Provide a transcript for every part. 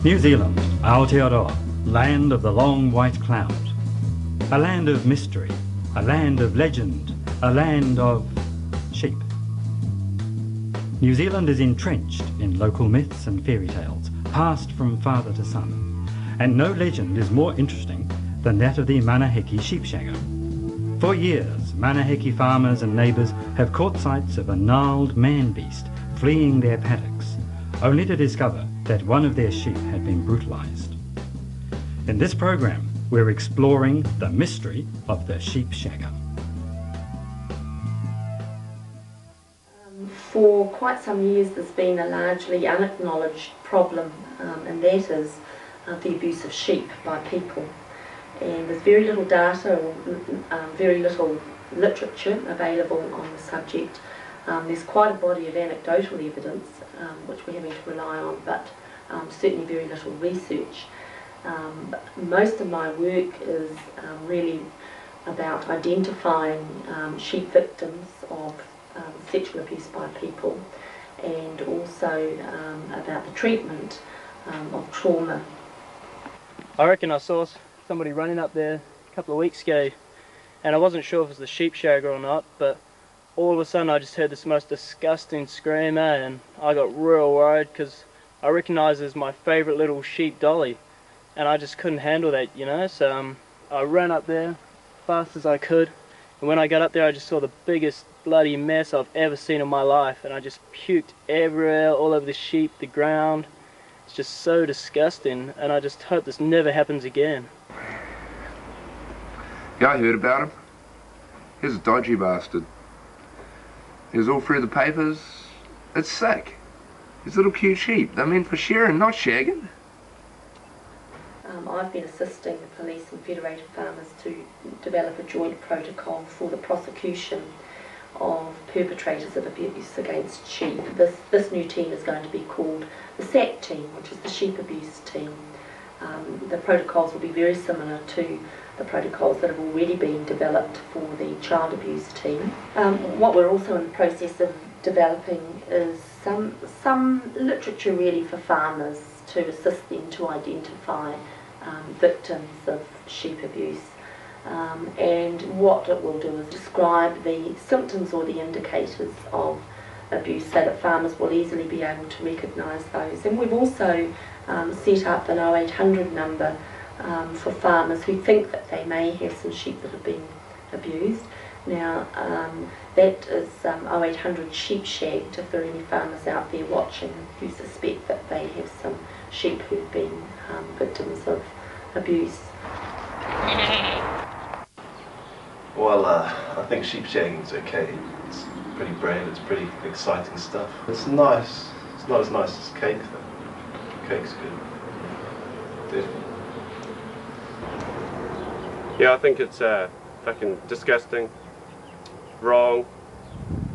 New Zealand, Aotearoa, land of the long white cloud. A land of mystery, a land of legend, a land of sheep. New Zealand is entrenched in local myths and fairy tales, passed from father to son. And no legend is more interesting than that of the Manaheke Sheep Shagger. For years, Manaheke farmers and neighbours have caught sights of a gnarled man-beast fleeing their paddocks, only to discover that one of their sheep had been brutalised. In this program, we're exploring the mystery of the Sheep Shagger. For quite some years there's been a largely unacknowledged problem, and that is the abuse of sheep by people. And there's very little data or very little literature available on the subject. There's quite a body of anecdotal evidence which we're having to rely on, but certainly very little research. Most of my work is really about identifying sheep victims of sexual abuse by people, and also about the treatment of trauma. I reckon I saw somebody running up there a couple of weeks ago, and I wasn't sure if it was the sheep shagger or not, but all of a sudden I just heard this most disgusting scream, and I got real worried because I recognised it as my favourite little sheep dolly, and I just couldn't handle that, you know. So I ran up there fast as I could, and when I got up there I just saw the biggest bloody mess I've ever seen in my life, and I just puked everywhere, all over the sheep, the ground. It's just so disgusting, and I just hope this never happens again. Yeah, I heard about him. He's a dodgy bastard. He was all through the papers. It's sick. These little cute sheep, they're meant for shearing, not shagging. I've been assisting the police and federated farmers to develop a joint protocol for the prosecution of perpetrators of abuse against sheep. This new team is going to be called the SAT team, which is the sheep abuse team. The protocols will be very similar to the protocols that have already been developed for the child abuse team. What we're also in the process of developing is some literature really for farmers to assist them to identify victims of sheep abuse. And what it will do is describe the symptoms or the indicators of abuse so that farmers will easily be able to recognise those. And we've also set up an 0800 number for farmers who think that they may have some sheep that have been abused. Now that is 0800 Sheep Shagged, if there are any farmers out there watching who suspect that they have some sheep who've been victims of abuse. Well, I think sheep shagging's okay. It's pretty brave, it's pretty exciting stuff. It's nice. It's not as nice as cake though. Cake's good. Definitely. Yeah, I think it's fucking disgusting, wrong,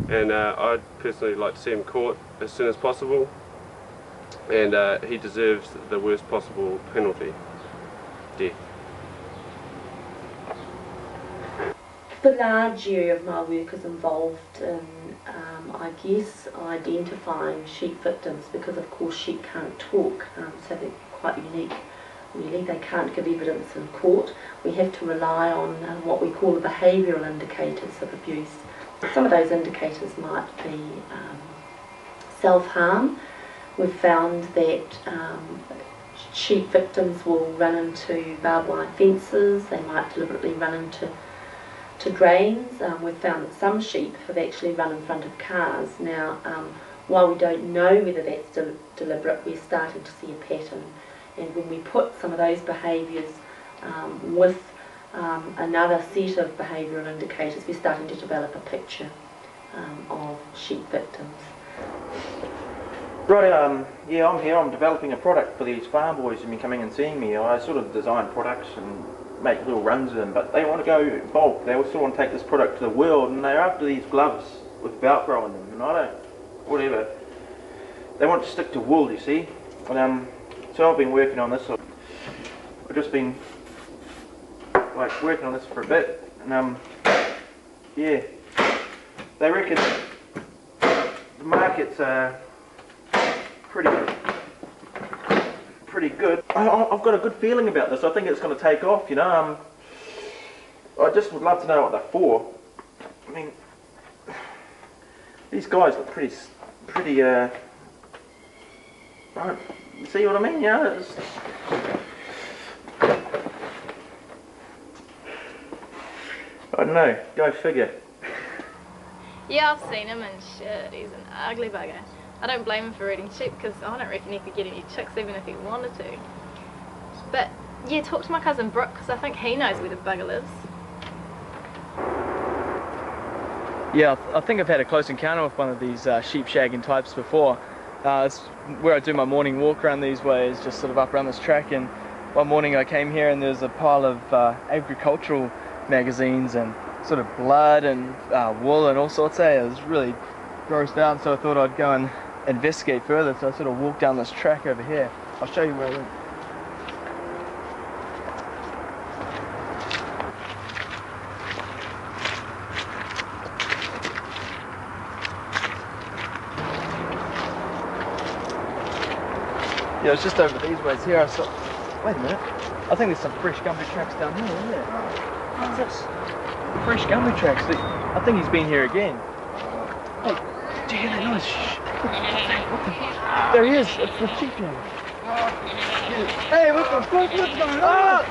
and I'd personally like to see him caught as soon as possible, and he deserves the worst possible penalty, death. The large area of my work is involved in, I guess, identifying sheep victims, because of course sheep can't talk, so they're quite unique. Really, they can't give evidence in court. We have to rely on what we call the behavioural indicators of abuse. Some of those indicators might be self-harm. We've found that sheep victims will run into barbed wire fences, they might deliberately run into drains. We've found that some sheep have actually run in front of cars. Now, while we don't know whether that's deliberate, we're starting to see a pattern. And when we put some of those behaviours with another set of behavioural indicators, we're starting to develop a picture of sheep victims. Right, yeah, I'm here. I'm developing a product for these farm boys who've been coming and seeing me. I sort of design products and make little runs of them, but they want to go bulk. They also want to take this product to the world, and they're after these gloves with Velcro in them, and I don't, whatever. They want to stick to wool, you see. And, so I've been working on this. I've just been like working on this for a bit, and yeah, they reckon the market's pretty pretty good. I've got a good feeling about this. I think it's going to take off, you know. I just would love to know what they're for. I mean, these guys look pretty, right, see what I mean? Yeah. I don't know, go figure. Yeah, I've seen him and shit, he's an ugly bugger. I don't blame him for eating sheep because I don't reckon he could get any chicks even if he wanted to. But yeah, talk to my cousin Brooke because I think he knows where the bugger lives. Yeah, I think I've had a close encounter with one of these sheep shagging types before. It's where I do my morning walk around these ways, just sort of up around this track, and one morning I came here and there's a pile of agricultural magazines and sort of blood and wool and all sorts of it. It was really grossed out, so I thought I'd go and investigate further, so I sort of walked down this track over here. I'll show you where I went. Yeah, it was just over these ways here. I saw. Wait a minute. I think there's some fresh gumboot tracks down here, isn't there? What's this? Fresh gumboot tracks. I think he's been here again. Hey, do you hear that noise? What the? There he is. It's the sheep shagger. Hey, what the fuck? What's going on?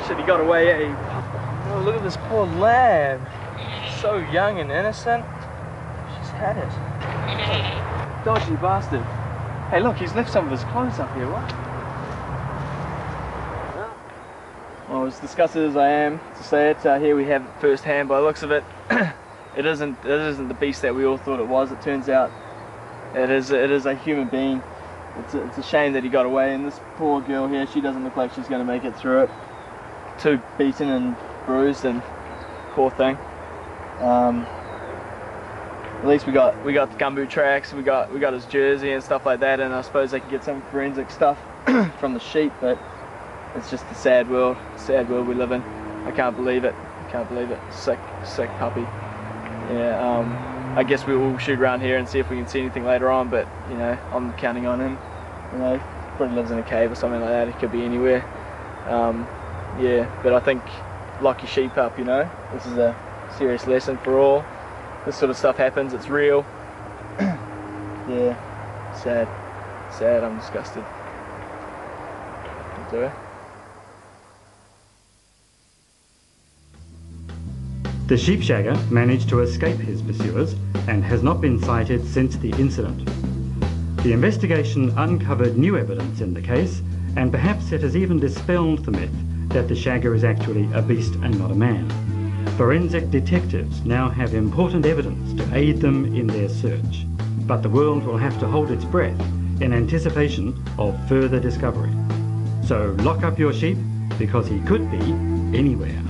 Shit, he got away, eh? Oh, look at this poor lamb. So young and innocent. She's had it. Oh, dodgy bastard. Hey, look, he's left some of his clothes up here, what? Well, as disgusted as I am to say it, here we have it firsthand by the looks of it. It isn't the beast that we all thought it was. It turns out it is a human being. It's a shame that he got away, and this poor girl here, she doesn't look like she's going to make it through it. Too beaten and bruised, and poor thing. At least we got the gumboot tracks, we got his jersey and stuff like that, and I suppose they could get some forensic stuff from the sheep, but it's just a sad world we live in. I can't believe it. Sick puppy. Yeah. I guess we will shoot around here and see if we can see anything later on, but you know, I'm counting on him. You know, probably lives in a cave or something like that. He could be anywhere. Yeah, but I think lock your sheep up, you know. This is a serious lesson for all. This sort of stuff happens, it's real. Yeah, sad, I'm disgusted. Do it. The sheep shagger managed to escape his pursuers and has not been sighted since the incident. The investigation uncovered new evidence in the case, and perhaps it has even dispelled the myth that the shagger is actually a beast and not a man. Forensic detectives now have important evidence to aid them in their search, but the world will have to hold its breath in anticipation of further discovery. So lock up your sheep, because he could be anywhere.